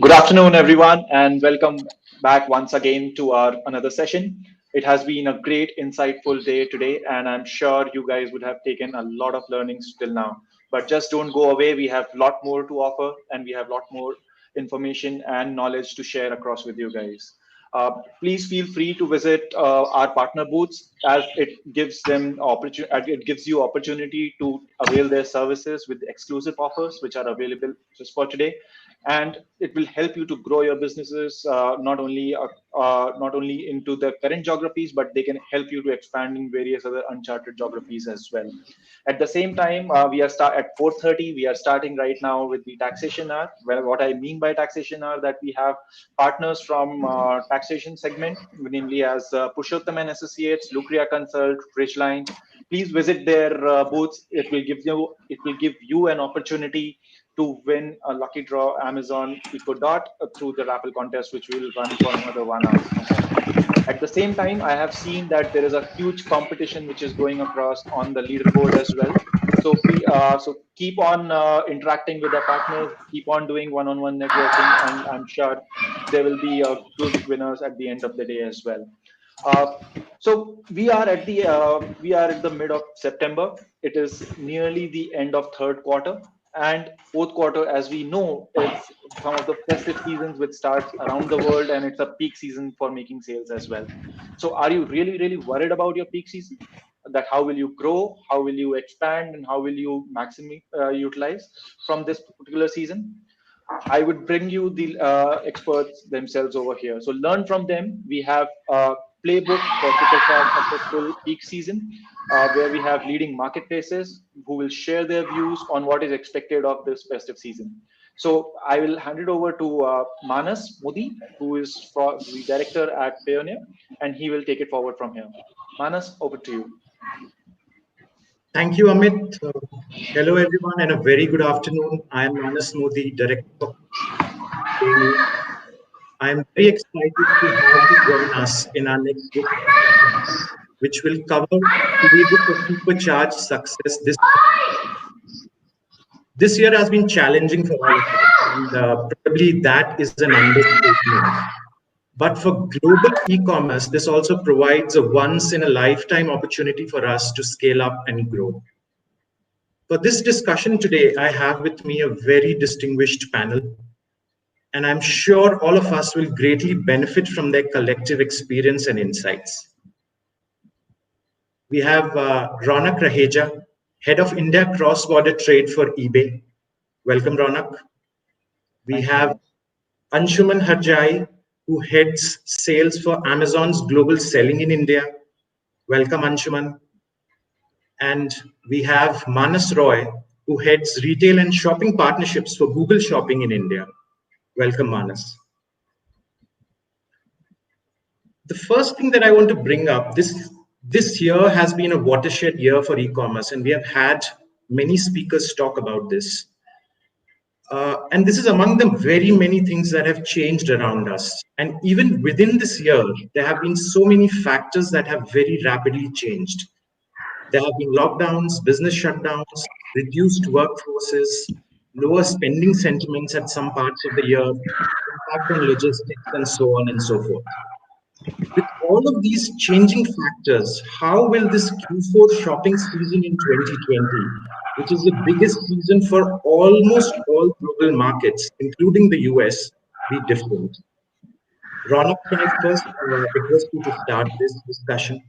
Good afternoon, everyone, and welcome back once again to our another session. It has been a great, insightful day today, and I'm sure you guys would have taken a lot of learnings till now. But just don't go away. We have a lot more to offer, and we have a lot more information and knowledge to share across with you guys. Please feel free to visit our partner booths as it gives them opportunity. It gives you opportunity to avail their services with exclusive offers, which are available just for today, and it will help you to grow your businesses not only into the current geographies, but they can help you to expand in various other uncharted geographies as well. At the same time, we are start at 4:30. We are starting right now with the taxation hour. Well, what I mean by taxation hour, that we have partners from taxation segment, namely as Pushottam and Associates, Lucria Consult, Ridgeline. Please visit their booths. It will give you an opportunity to win a lucky draw Amazon Echo Dot through the raffle contest, which we will run for another 1 hour from here. At the same time, I have seen that there is a huge competition which is going across on the leaderboard as well. So keep on interacting with the partners, keep on doing one-on-one networking, and I'm sure there will be good winners at the end of the day as well. Uh, so we are at the mid of September. It is nearly the end of third quarter, and fourth quarter, as we know, it's some of the festive seasons which starts around the world, and it's a peak season for making sales as well. So, are you really worried about your peak season? That how will you grow, how will you expand, and how will you maximally utilize from this particular season? I would bring you the experts themselves over here. So learn from them. We have a playbook for supercharged successful peak season, where we have leading marketplaces who will share their views on what is expected of this festive season. So I will hand it over to Manas Modi, who is the director at Payoneer, and he will take it forward from here. Manas, over to you. Thank you, Amit. Hello, everyone, and a very good afternoon. I am Manas Modi, Director of Training. I am very excited to have you join us in our next discussion, which will cover playbook for supercharged success. This year has been challenging for all of us, and probably that is an understatement. But for global e-commerce, this also provides a once-in-a-lifetime opportunity for us to scale up and grow. For this discussion today, I have with me a very distinguished panel, and I'm sure all of us will greatly benefit from their collective experience and insights. We have Ronak Raheja, Head of India Cross-Border Trade for eBay. Welcome, Ronak. We have Anshuman Harjai, who heads sales for Amazon's global selling in India. Welcome, Anshuman. And we have Manas Roy, who heads retail and shopping partnerships for Google Shopping in India. Welcome, Manas. The first thing that I want to bring up, this year has been a watershed year for e-commerce, and we have had many speakers talk about this. And this is among the very many things that have changed around us. And even within this year, there have been so many factors that have very rapidly changed. There have been lockdowns, business shutdowns, reduced workforces, lower spending sentiments at some parts of the year, impact on logistics, and so on and so forth. With all of these changing factors, how will this Q4 shopping season in 2020, which is the biggest season for almost all global markets, including the US, be different? Ronak, can I first request you to start this discussion?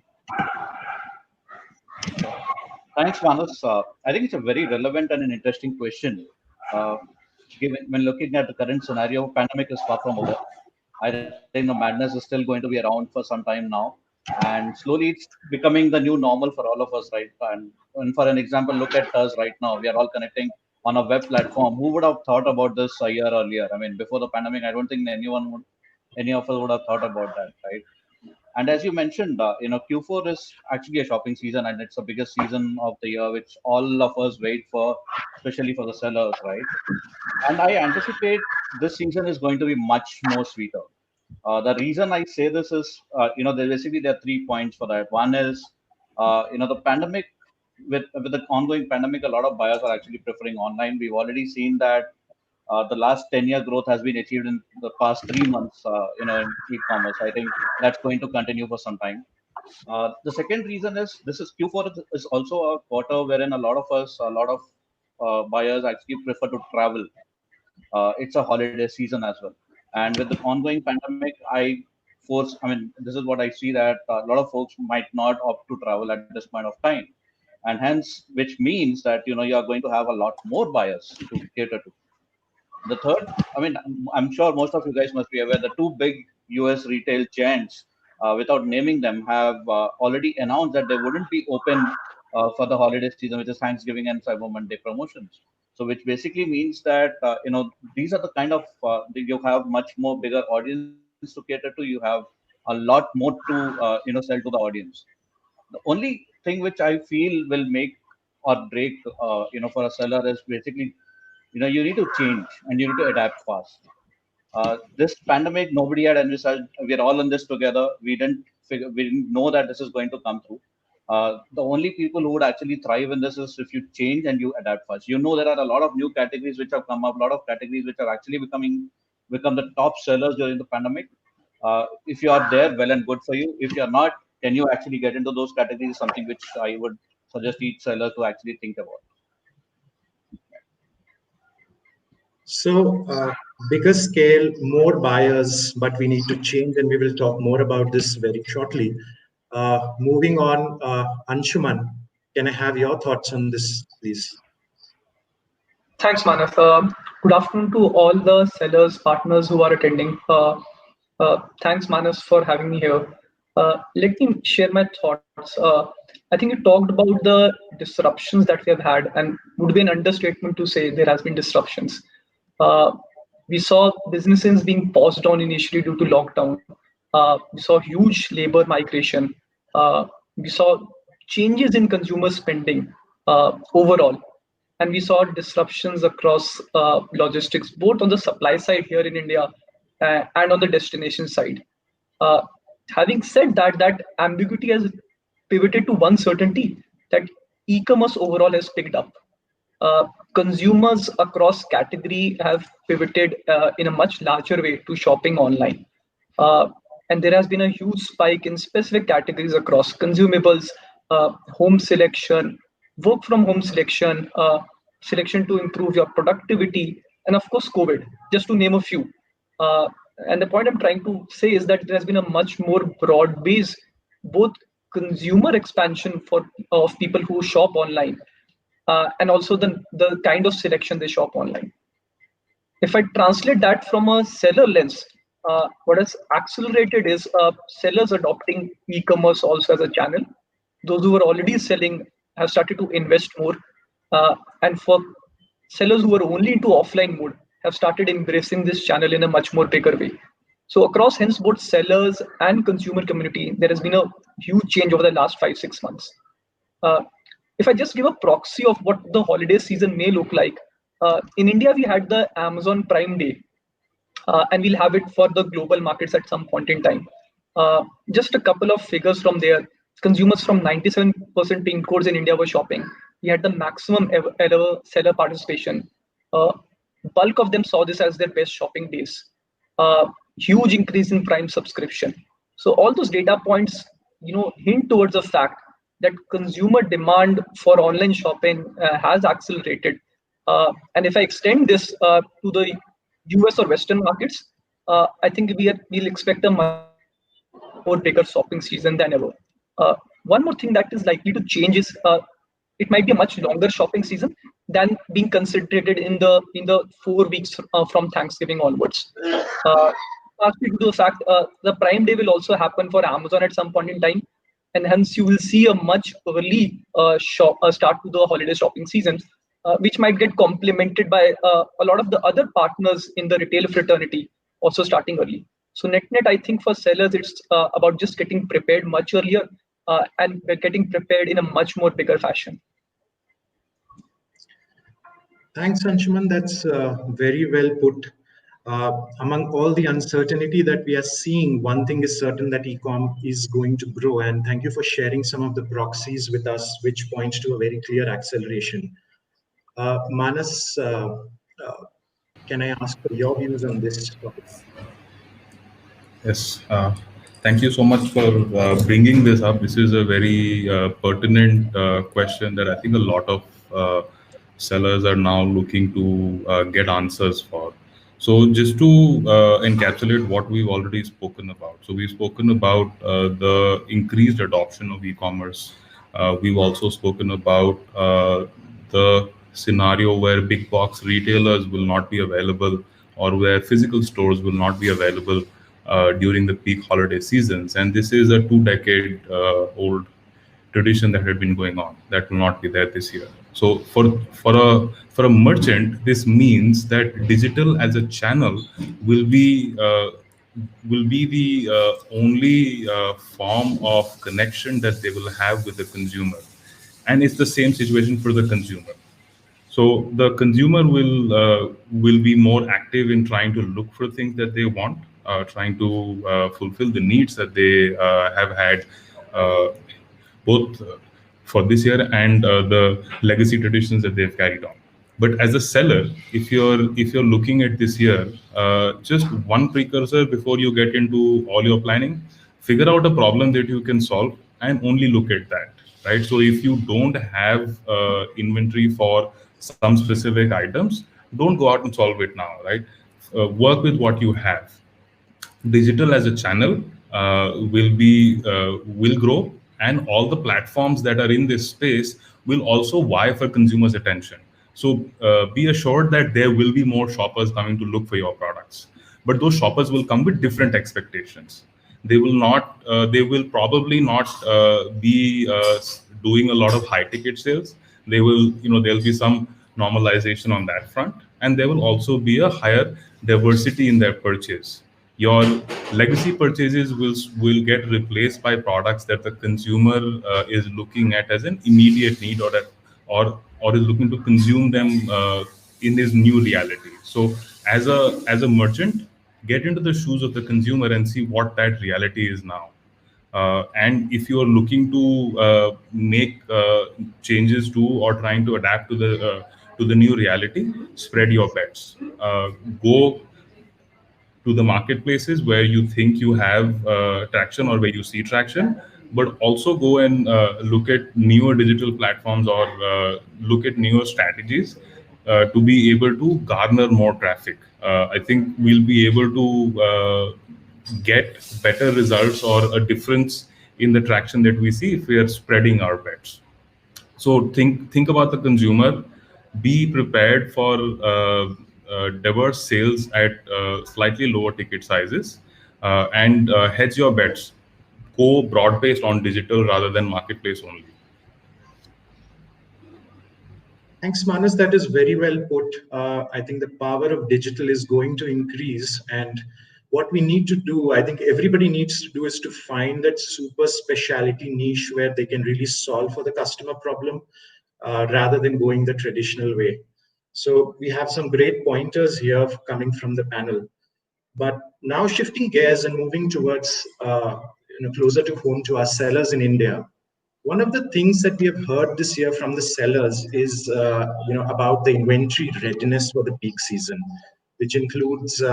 Thanks, Manas. I think it's a very relevant and an interesting question. Given when looking at the current scenario, pandemic is far from over. I think the madness is still going to be around for some time now, and slowly it's becoming the new normal for all of us, right? And for an example, look at us right now. We are all connecting on a web platform. Who would have thought about this a year earlier? I mean, before the pandemic, I don't think any of us would have thought about that, right? And as you mentioned, Q4 is actually a shopping season, and it's the biggest season of the year, which all of us wait for, especially for the sellers, right? And I anticipate this season is going to be much more sweeter. The reason I say this is, there are 3 points for that. One is, the pandemic, with the ongoing pandemic, a lot of buyers are actually preferring online. We've already seen that the last 10-year growth has been achieved in the past 3 months, in e-commerce. I think that's going to continue for some time. The second reason is this is Q4 is also a quarter wherein a lot of buyers actually prefer to travel. It's a holiday season as well, and with the ongoing pandemic, I mean, this is what I see, that a lot of folks might not opt to travel at this point of time, and hence, which means that you are going to have a lot more buyers to cater to. The third, I mean, I'm sure most of you guys must be aware the two big US retail giants, without naming them, have already announced that they wouldn't be open for the holiday season, which is Thanksgiving and Cyber Monday promotions. So, which basically means that, these are the kind of, you have much more bigger audience to cater to. You have a lot more to, sell to the audience. The only thing which I feel will make or break, for a seller is basically, you need to change and you need to adapt fast. This pandemic, nobody had envisaged. We're all in this together. We didn't know that this is going to come through. The only people who would actually thrive in this is if you change and you adapt fast. There are a lot of new categories which have come up, a lot of categories which are actually become the top sellers during the pandemic. If you are there, well and good for you. If you're not, can you actually get into those categories? Something which I would suggest each seller to actually think about. So, bigger scale, more buyers, but we need to change, and we will talk more about this very shortly. Moving on, Anshuman, can I have your thoughts on this, please? Thanks, Manav. Good afternoon to all the sellers, partners who are attending. Thanks, Manas, for having me here. Let me share my thoughts. I think you talked about the disruptions that we have had, and would be an understatement to say there has been disruptions. Uh, we saw businesses being paused on initially due to lockdown. We saw huge labor migration. We saw changes in consumer spending overall, and we saw disruptions across logistics, both on the supply side here in India and on the destination side. Uh, Having said that, that ambiguity has pivoted to one certainty, that e-commerce overall has picked up. Uh, Consumers across category have pivoted in a much larger way to shopping online. Uh, and there has been a huge spike in specific categories across consumables, home selection, work from home selection, selection to improve your productivity, and of course, COVID, just to name a few. Uh, and the point I'm trying to say is that there has been a much more broad base, both consumer expansion for of people who shop online, and also the kind of selection they shop online. If I translate that from a seller lens, what has accelerated is sellers adopting e-commerce also as a channel. Those who were already selling have started to invest more, and for sellers who are only into offline mode have started embracing this channel in a much more bigger way. So across hence both sellers and consumer community, there has been a huge change over the last 5 6 months. Uh, if I just give a proxy of what the holiday season may look like, in India we had the Amazon Prime Day, and we'll have it for the global markets at some point in time. Just a couple of figures from there. Consumers from 97% pin codes in India were shopping. We had the maximum ever seller participation. Uh, Bulk of them saw this as their best shopping days. Huge increase in Prime subscription. So all those data points, hint towards the fact that consumer demand for online shopping has accelerated. And if I extend this to the US or Western markets, I think we'll expect a much more bigger shopping season than ever. One more thing that is likely to change is it might be a much longer shopping season than being concentrated in the 4 weeks from Thanksgiving onwards. Uh, Partly due to the fact the Prime Day will also happen for Amazon at some point in time, and hence you will see a much early start to the holiday shopping season, which might get complemented by a lot of the other partners in the retail fraternity also starting early. So net net, I think for sellers, it's about just getting prepared much earlier and getting prepared in a much more bigger fashion. Thanks, Anshuman. That's very well put. Among all the uncertainty that we are seeing, one thing is certain, that e-com is going to grow. And thank you for sharing some of the proxies with us, which points to a very clear acceleration. Manas, Can I ask for your views on this topic? Yes, thank you so much for bringing this up. This is a very pertinent question that I think a lot of sellers are now looking to get answers for. So, just to encapsulate what we've already spoken about. So, we've spoken about the increased adoption of e-commerce. We've also spoken about the scenario where big box retailers will not be available, or where physical stores will not be available during the peak holiday seasons. And this is a 2 decade old tradition that had been going on that will not be there this year. So for a merchant, this means that digital as a channel will be uh, will be the only form of connection that they will have with the consumer, and it's the same situation for the consumer. So the consumer will be more active in trying to look for things that they want, trying to fulfill the needs that they have had, uh, both for this year and the legacy traditions that they've carried on. But as a seller, if you're looking at this year, just one precursor before you get into all your planning, figure out a problem that you can solve and only look at that, right? So if you don't have inventory for some specific items, don't go out and solve it now, right? Work with what you have. Digital as a channel will grow, and all the platforms that are in this space will also vie for consumers attention. So be assured that there will be more shoppers coming to look for your products, but those shoppers will come with different expectations. They will probably not be doing a lot of high ticket sales. There'll be some normalization on that front, and there will also be a higher diversity in their purchase. Your legacy purchases will get replaced by products that the consumer is looking at as an immediate need, or is looking to consume them in his new reality. So as a merchant, get into the shoes of the consumer and see what that reality is now. And if you are looking to make changes to, or trying to adapt to the new reality, spread your bets. Go to the marketplaces where you think you have traction, or where you see traction, but also go and look at newer digital platforms, or look at newer strategies to be able to garner more traffic. I think we'll be able to get better results, or a difference in the traction that we see, if we are spreading our bets. So think about the consumer. Be prepared for diverse sales at slightly lower ticket sizes, and hedge your bets. Go broad based on digital rather than marketplace only. Thanks, Manas. That is very well put. I think the power of digital is going to increase. And what we need to do, I think everybody needs to do, is to find that super specialty niche where they can really solve for the customer problem, rather than going the traditional way. So we have some great pointers here coming from the panel. But now shifting gears and moving towards closer to home to our sellers in India. One of the things that we have heard this year from the sellers is about the inventory readiness for the peak season, which includes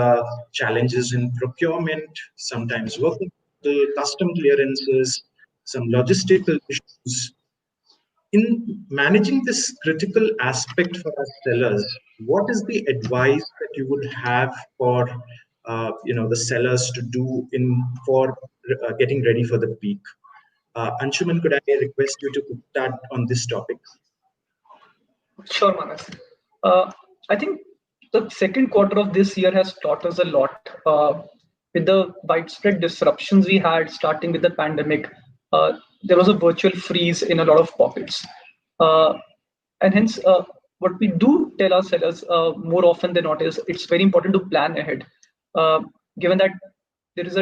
challenges in procurement, sometimes working capital, custom clearances, some logistical issues. In managing this critical aspect for our sellers, what is the advice that you would have for the sellers to do in for getting ready for the peak? Anshuman, could I request you to start on this topic? Sure, Manas. I think the second quarter of this year has taught us a lot. With the widespread disruptions we had, starting with the pandemic, there was a virtual freeze in a lot of pockets. And hence, what we do tell our sellers more often than not is it's very important to plan ahead. Given that there is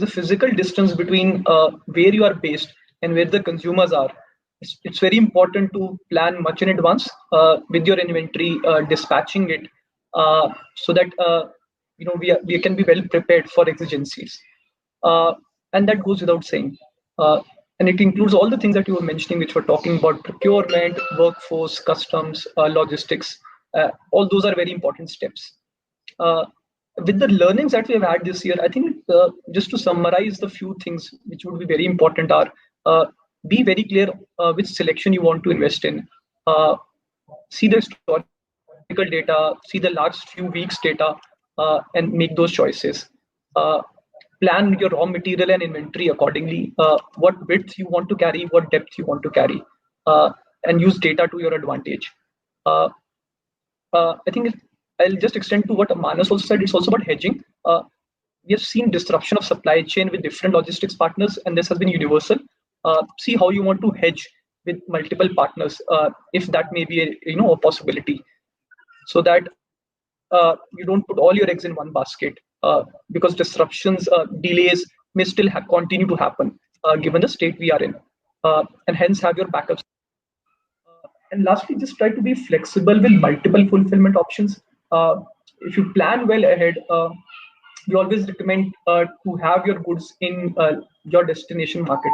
a physical distance between where you are based and where the consumers are, it's very important to plan much in advance with your inventory, dispatching it, so that we can be well prepared for exigencies. And that goes without saying. And it includes all the things that you were mentioning, which were talking about procurement, workforce, customs, logistics. All those are very important steps. with the learnings that we have had this year, I think just to summarize the few things which would be very important are be very clear which selection you want to invest in. See the historical data, see the last few weeks data, and make those choices. Uh, Plan your raw material and inventory accordingly. What width you want to carry, what depth you want to carry, and use data to your advantage. Uh, I think I'll just extend to what Manas also said. It's also about hedging. We have seen disruption of supply chain with different logistics partners, and this has been universal. See how you want to hedge with multiple partners, if that may be a possibility, so that you don't put all your eggs in one basket, because disruptions, delays may still continue to happen, given the state we are in, and hence have your backups. And lastly, just try to be flexible with multiple fulfillment options. If you plan well ahead, we always recommend to have your goods in your destination market.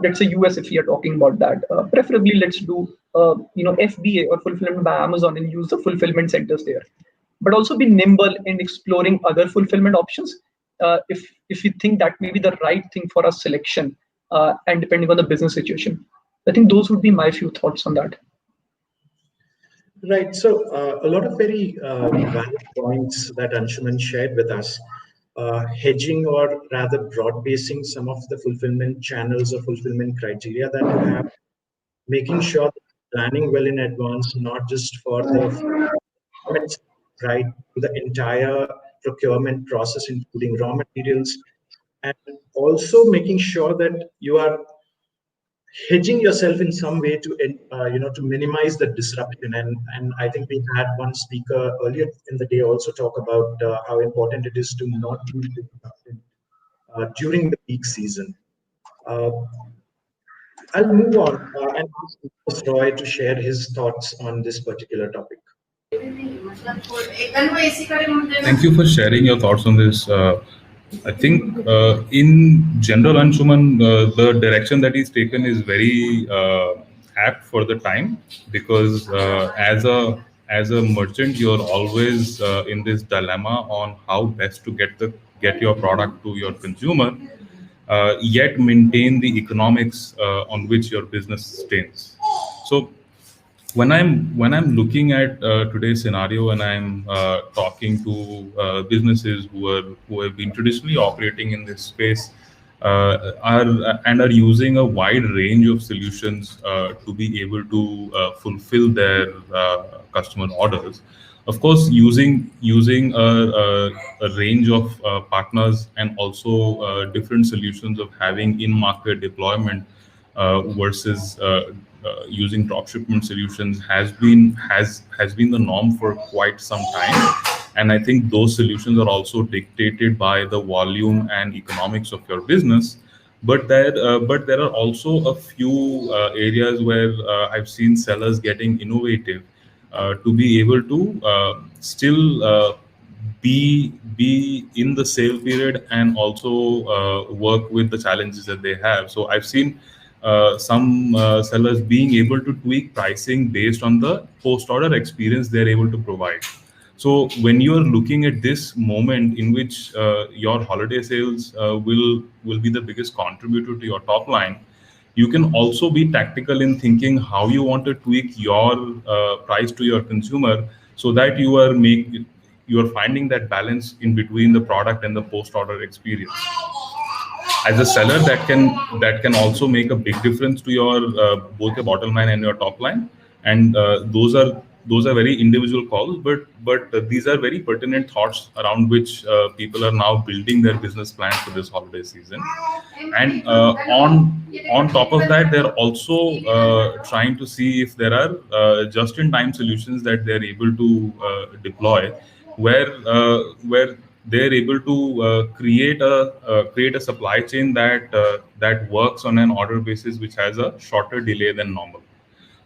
Let's say US, if we are talking about that. Preferably, let's do FBA or fulfillment by Amazon and use the fulfillment centers there. But also be nimble in exploring other fulfillment options, if you think that may be the right thing for a selection, and depending on the business situation. I think those would be my few thoughts on that. Right. So a lot of very valid points that Anshuman shared with us. Hedging, or rather broad basing some of the fulfillment channels or fulfillment criteria that you have, making sure that planning well in advance, not just for the fulfillment, right, to the entire procurement process, including raw materials, and also making sure that you are hedging yourself in some way to to minimize the disruption. And I think we had one speaker earlier in the day also talk about how important it is to not be disrupted during the peak season. uh, I'll move on and ask Mr. Roy to share his thoughts on this particular topic. Thank you for sharing your thoughts on this. I think, in general, Anshuman, the direction that he's taken is very apt for the time, because as a merchant, you're always in this dilemma on how best to get your product to your consumer, yet maintain the economics on which your business stands. So when I'm looking at today's scenario, and I'm talking to businesses who have been traditionally operating in this space, are using a wide range of solutions to be able to fulfill their customer orders. Of course, using a range of partners, and also different solutions of having in-market deployment versus using dropshipment solutions has been the norm for quite some time. And I think those solutions are also dictated by the volume and economics of your business. But there are also a few areas where I've seen sellers getting innovative to be able to still be in the sale period, and also work with the challenges that they have. So I've seen some sellers being able to tweak pricing based on the post order experience they're able to provide. So when you are looking at this moment in which your holiday sales will be the biggest contributor to your top line, you can also be tactical in thinking how you want to tweak your price to your consumer, so that you are finding that balance in between the product and the post order experience. As a seller, that can also make a big difference to your both your bottom line and your top line. And those are very individual calls, but these are very pertinent thoughts around which people are now building their business plans for this holiday season. And on top of that, they're also trying to see if there are just in time solutions that they're able to deploy, where they're able to create a supply chain that works on an order basis, which has a shorter delay than normal.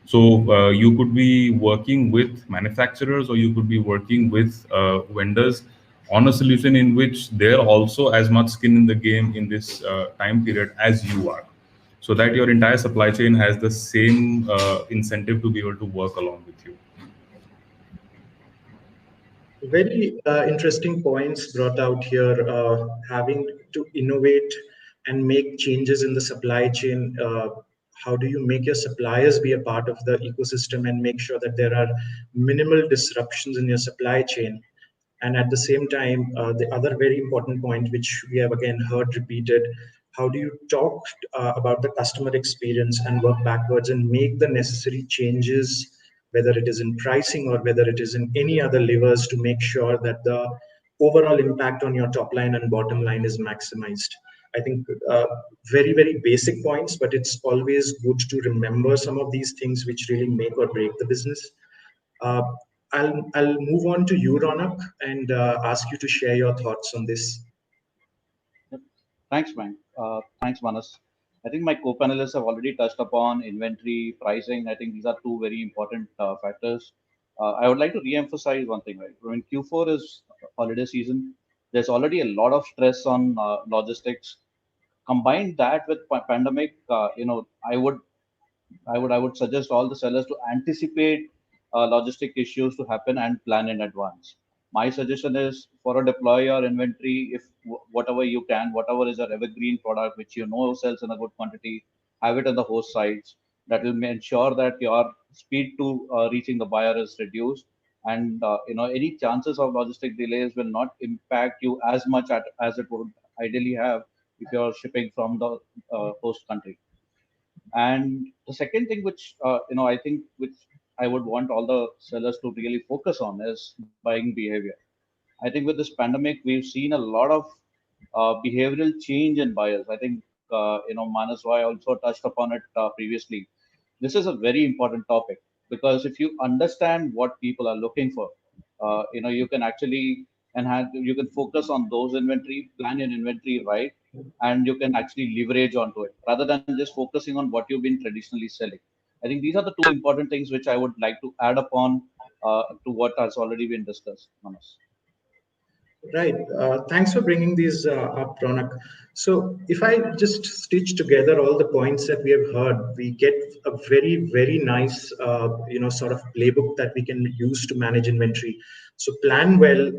So you could be working with manufacturers, or you could be working with vendors on a solution in which they're also as much skin in the game in this time period as you are, so that your entire supply chain has the same incentive to be able to work along with you. Very interesting points brought out here. Having to innovate and make changes in the supply chain. How do you make your suppliers be a part of the ecosystem and make sure that there are minimal disruptions in your supply chain? And at the same time, the other very important point, which we have again heard repeated, how do you talk about the customer experience and work backwards and make the necessary changes, whether it is in pricing or whether it is in any other levers, to make sure that the overall impact on your top line and bottom line is maximized. I think very, very basic points, but it's always good to remember some of these things which really make or break the business. Uh, I'll move on to you, Ronak, and ask you to share your thoughts on this. Yep. Thanks, man. Thanks, Manas. I think my co-panelists have already touched upon inventory, pricing. I think these are two very important factors. I would like to re-emphasize one thing, right? When Q4 is holiday season, there's already a lot of stress on logistics. Combine that with pandemic, I would suggest all the sellers to anticipate logistic issues to happen and plan in advance. My suggestion is for a deploy your inventory, if whatever you can, whatever is your evergreen product which you know sells in a good quantity, have it on the host sites. That will ensure that your speed to reaching the buyer is reduced, and any chances of logistic delays will not impact you as much as it would ideally have if you're shipping from the host country. And the second thing, which I think, which I would want all the sellers to really focus on, is buying behavior. I think with this pandemic, we've seen a lot of behavioral change in buyers. I think Manas Roy also touched upon it previously. This is a very important topic because if you understand what people are looking for, you can actually enhance. You can focus on those inventory, plan your inventory right, and you can actually leverage onto it rather than just focusing on what you've been traditionally selling. I think these are the two important things which I would like to add upon to what has already been discussed, Manas. Right. Thanks for bringing these up, Ronak. So, if I just stitch together all the points that we have heard, we get a very, very nice, sort of playbook that we can use to manage inventory. So, plan well.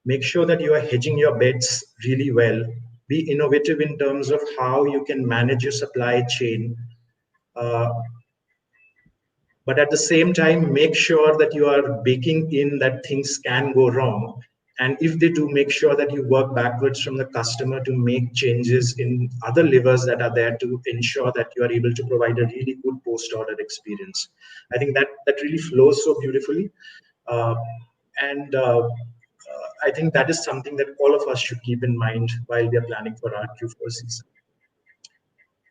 Make sure that you are hedging your bets really well. Be innovative in terms of how you can manage your supply chain. Uh, but at the same time make sure that you are baking in that things can go wrong, and if they do, make sure that you work backwards from the customer to make changes in other levers that are there to ensure that you are able to provide a really good post order experience. I think that really flows so beautifully. And I think that is something that all of us should keep in mind while we are planning for our Q4 season.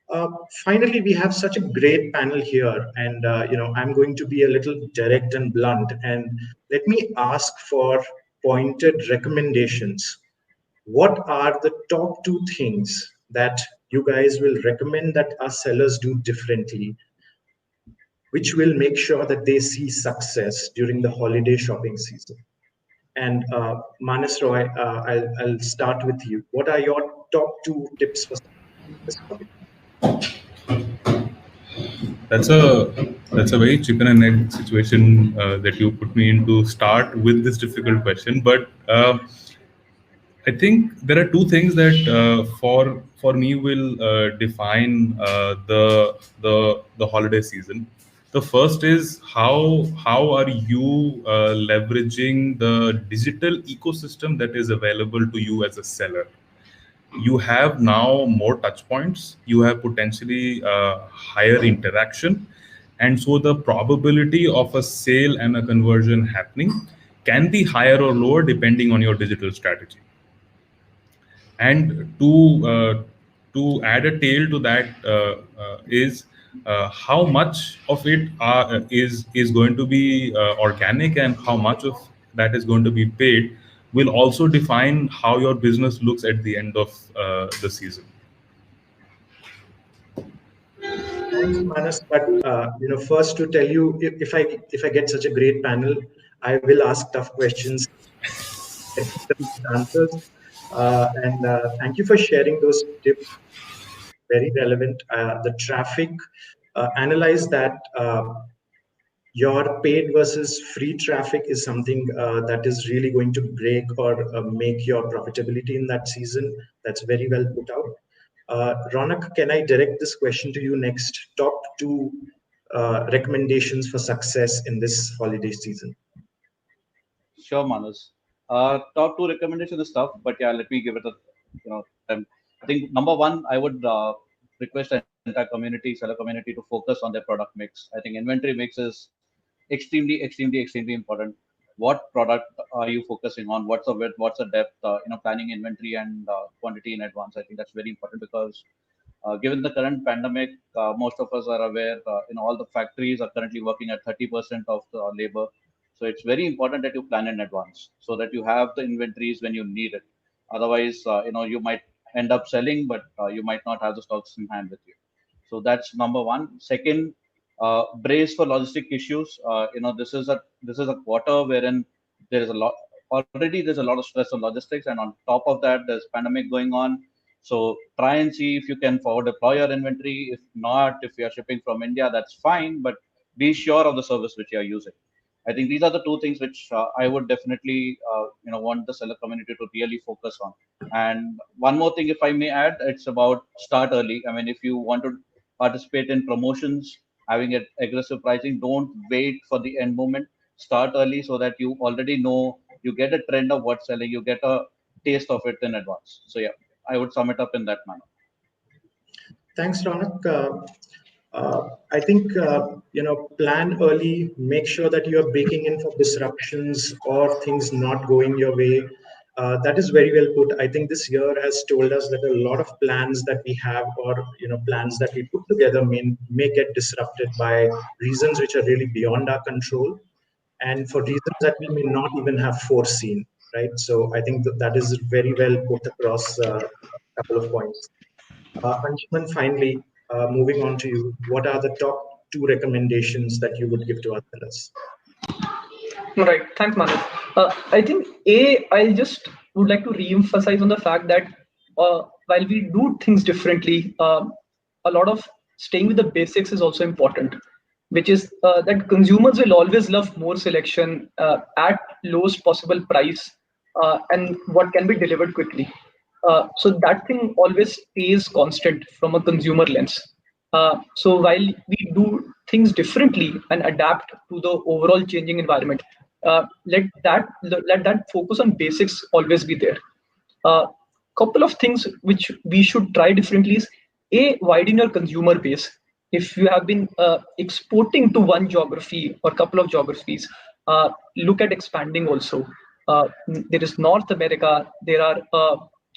Uh, Finally, we have such a great panel here, and I'm going to be a little direct and blunt. And let me ask for pointed recommendations. What are the top two things that you guys will recommend that our sellers do differently, which will make sure that they see success during the holiday shopping season? And Manas Roy, I'll start with you. What are your top two tips for this holiday? That's a very chicken and egg situation that you put me into. Start with this difficult question, but I think there are two things that for me will define the holiday season. The first is how are you leveraging the digital ecosystem that is available to you as a seller. You have now more touch points, you have potentially higher interaction, and so the probability of a sale and a conversion happening can be higher or lower depending on your digital strategy. And to add a tail to that is how much of it is going to be organic, and how much of that is going to be paid will also define how your business looks at the end of the season. Thanks, Manas. But first to tell you, if I get such a great panel, I will ask tough questions, get answers, and thank you for sharing those tips. Very relevant. The traffic, analyze that. your paid versus free traffic is something that is really going to break or make your profitability in that season. That's very well put out. Ronak, can I direct this question to you next? Top two recommendations for success in this holiday season. Sure, Manas. Top two recommendation is tough, but yeah, let me give it a attempt. I think number one, I would request the entire community, seller community, to focus on their product mix. I think inventory mix is extremely important. What product are you focusing on? What's the width? What's the depth? Planning inventory and quantity in advance. I think that's very important because given the current pandemic, most of us are aware, all the factories are currently working at 30% of the labor. So it's very important that you plan in advance so that you have the inventories when you need it. Otherwise, you might end up selling, but you might not have the stocks in hand with you. So that's number one. Second, brace for logistic issues. This is a quarter wherein there is a lot already. There's a lot of stress on logistics, and on top of that, there's pandemic going on. So try and see if you can forward deploy your inventory. If not, if you are shipping from India, that's fine. But be sure of the service which you are using. I think these are the two things which I would definitely want the seller community to really focus on. And one more thing, if I may add, it's about start early. I mean, if you want to participate in promotions, having it aggressive pricing, don't wait for the end moment. Start early so that you already know, you get a trend of what's selling, you get a taste of it in advance. So yeah, I would sum it up in that manner. Thanks, Ronak. I think plan early. Make sure that you are breaking in for disruptions or things not going your way. That is very well put. I think this year has told us that a lot of plans that we have, or plans that we put together, may get disrupted by reasons which are really beyond our control, and for reasons that we may not even have foreseen. Right. So I think that is very well put across a couple of points. Anshuman, finally, moving on to you, what are the top two recommendations that you would give to our sellers? Right. Thanks, Manu. I think I just would like to re-emphasize on the fact that while we do things differently, a lot of staying with the basics is also important, which is that consumers will always love more selection at lowest possible price and what can be delivered quickly. So that thing always stays constant from a consumer lens. So while we do things differently and adapt to the overall changing environment, let that focus on basics always be there. Couple of things which we should try differently is widen your consumer base. If you have been exporting to one geography or couple of geographies, look at expanding also. There is North America. There are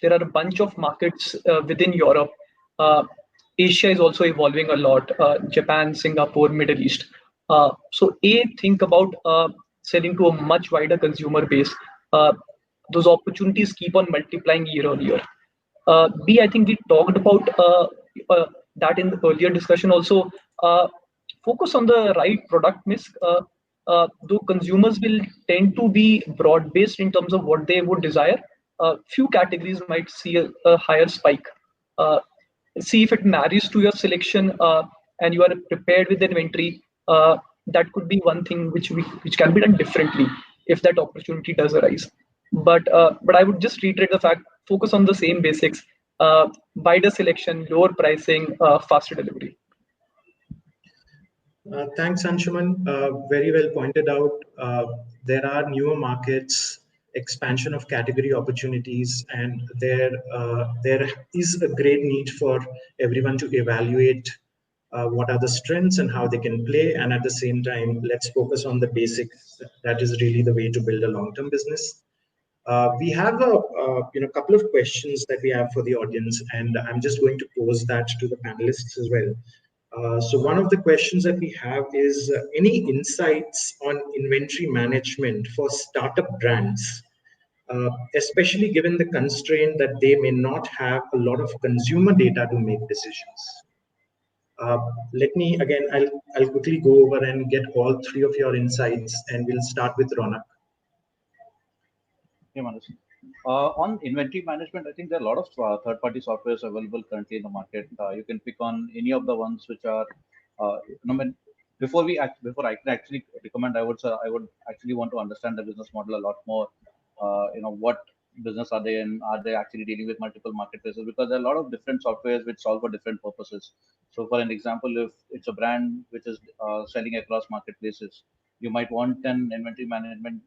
a bunch of markets within Europe. Asia is also evolving a lot. Japan, Singapore, Middle East. So think about selling to a much wider consumer base. Those opportunities keep on multiplying year on year. I think we talked about that in the earlier discussion also. Focus on the right product mix. Though consumers will tend to be broad-based in terms of what they would desire, few categories might see a higher spike. See if it marries to your selection and you are prepared with the inventory. That could be one thing which can be done differently if that opportunity does arise. But I would just reiterate the fact: focus on the same basics, wider selection, lower pricing, faster delivery. Thanks, Anshuman. Very well pointed out. There are newer markets, expansion of category opportunities, and there is a great need for everyone to evaluate what are the strengths and how they can play. And at the same time, let's focus on the basics. That is really the way to build a long-term business. We have a couple of questions that we have for the audience, and I'm just going to pose that to the panelists as well. So one of the questions that we have is any insights on inventory management for startup brands, especially given the constraint that they may not have a lot of consumer data to make decisions. Let me again, I'll quickly go over and get all three of your insights, and we'll start with Ronak. Yeah, Manoj. On inventory management, I think there are a lot of third-party softwares available currently in the market. You can pick on any of the ones which are, before I can actually recommend, I would actually want to understand the business model a lot more. What business are they in? Are they actually dealing with multiple marketplaces? Because there are a lot of different softwares which solve for different purposes. So, for an example, if it's a brand which is selling across marketplaces, you might want an inventory management,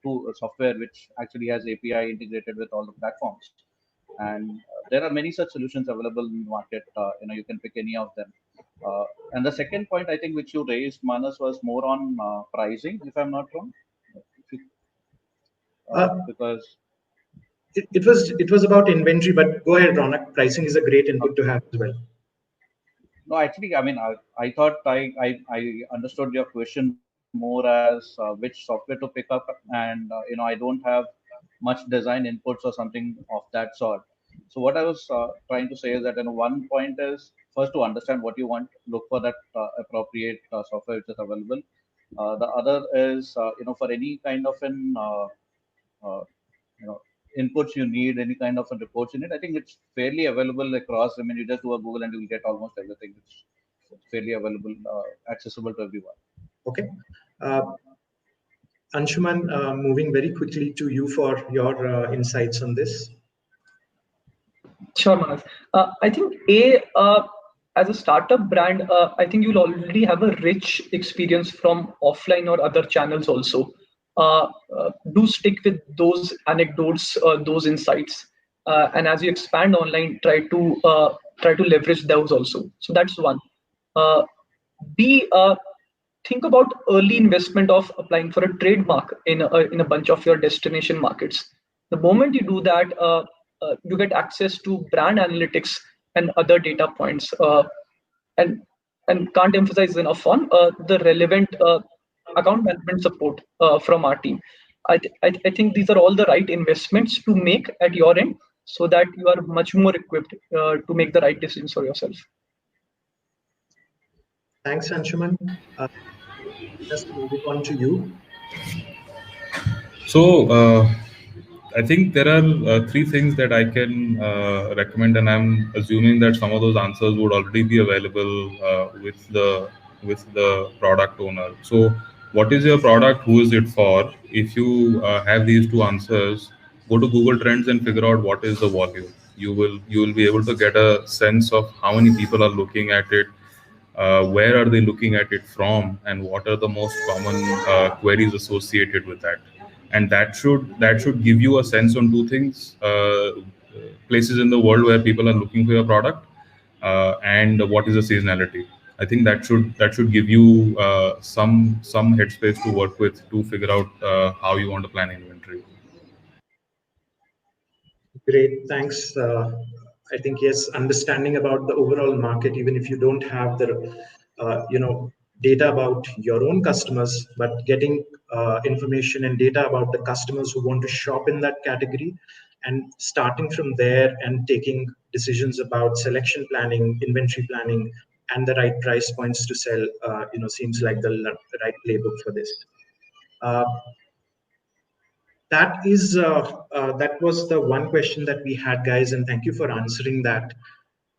tool software which actually has API integrated with all the platforms. And there are many such solutions available in the market. You can pick any of them. And the second point I think which you raised, Manas, was more on pricing, if I'm not wrong. If you, Uh, because it was about inventory, but go ahead, Ronak. Pricing is a great input to have as well. No, actually, I mean, I thought I understood your question more as which software to pick up, and I don't have much design inputs or something of that sort. So what I was trying to say is that one point is first to understand what you want, look for that appropriate software which is available. The other is for any kind of an uh, you know inputs you need, any kind of a reports you need. I think it's fairly available across. I mean, you just do a Google and you'll get almost everything. It's fairly available, accessible to everyone. Okay. Uh, Anshuman, moving very quickly to you for your insights on this. Sure, Manas. I think as a startup brand, I think you'll already have a rich experience from offline or other channels also. Do stick with those anecdotes, those insights, and as you expand online, try to leverage those also. So that's one. Uh, B, think about early investment of applying for a trademark in a bunch of your destination markets. The moment you do that, you get access to brand analytics and other data points, and can't emphasize enough on the relevant account management support from our team. I think these are all the right investments to make at your end so that you are much more equipped to make the right decisions for yourself. Thanks, Anshuman. Just moving on to you. So, I think there are three things that I can recommend, and I'm assuming that some of those answers would already be available with the product owner. So, what is your product? Who is it for? If you have these two answers, go to Google Trends and figure out what is the volume. You will be able to get a sense of how many people are looking at it, where are they looking at it from, and what are the most common queries associated with that. And that should give you a sense on two things: places in the world where people are looking for your product, and what is the seasonality. I think that should give you some headspace to work with to figure out how you want to plan inventory. Great, thanks. I think yes, understanding about the overall market, even if you don't have the, data about your own customers, but getting information and data about the customers who want to shop in that category, and starting from there and taking decisions about selection planning, inventory planning, and the right price points to sell, seems like the right playbook for this. Uh, that was the one question that we had, guys, and thank you for answering that.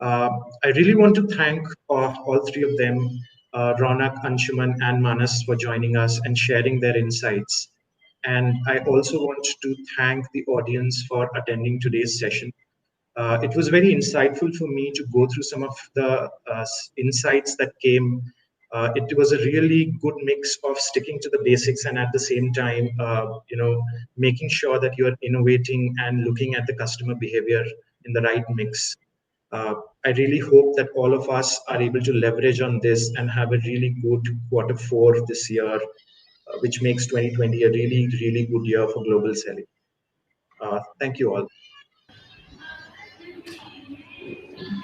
uh, I really want to thank all three of them, Ronak, Anshuman, and Manas, for joining us and sharing their insights. And I also want to thank the audience for attending today's session. It was very insightful for me to go through some of the insights that came. It was a really good mix of sticking to the basics and at the same time, making sure that you are innovating and looking at the customer behavior in the right mix. Uh, I really hope that all of us are able to leverage on this and have a really good quarter four this year, which makes 2020 a really, really good year for global selling. Thank you all.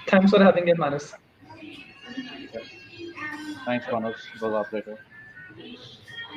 Thanks for having me, Manas. Yeah. Thanks, Manas. It was our pleasure.